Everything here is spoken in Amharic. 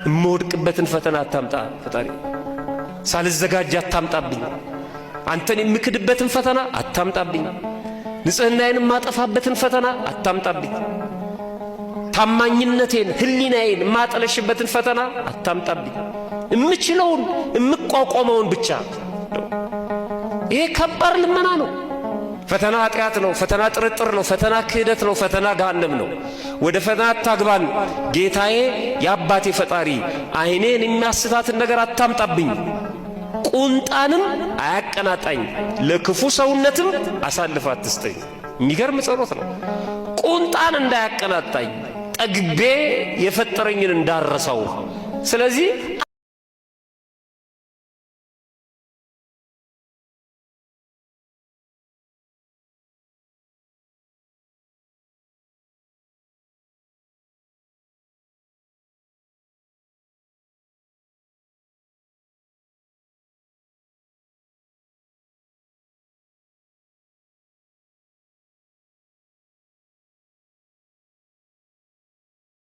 እምወድቅበትን ፈተና አታምጣ ፈጣሪ፣ ሳልዘጋጅ አታምጣብኝ። አንተን የምክድበትን ፈተና አታምጣብኝ። ንጽህናዬን ማጠፋበትን ፈተና አታምጣብኝ። ታማኝነቴን ህሊናዬን ማጠለሽበትን ፈተና አታምጣብኝ። እምችለውን እምቋቋመውን ብቻ። ይሄ ከባድ ልመና ነው። ፈተና ኃጢአት ነው። ፈተና ጥርጥር ነው። ፈተና ክህደት ነው። ፈተና ገሃነም ነው። ወደ ፈተና አታግባን ጌታዬ የአባቴ ፈጣሪ፣ ዓይኔን የሚያስታትን ነገር አታምጣብኝ፣ ቁንጣንም አያቀናጣኝ፣ ለክፉ ሰውነትም አሳልፈ አትስጠኝ። የሚገርም ጸሎት ነው። ቁንጣን እንዳያቀናጣኝ፣ ጠግቤ የፈጠረኝን እንዳረሳው። ስለዚህ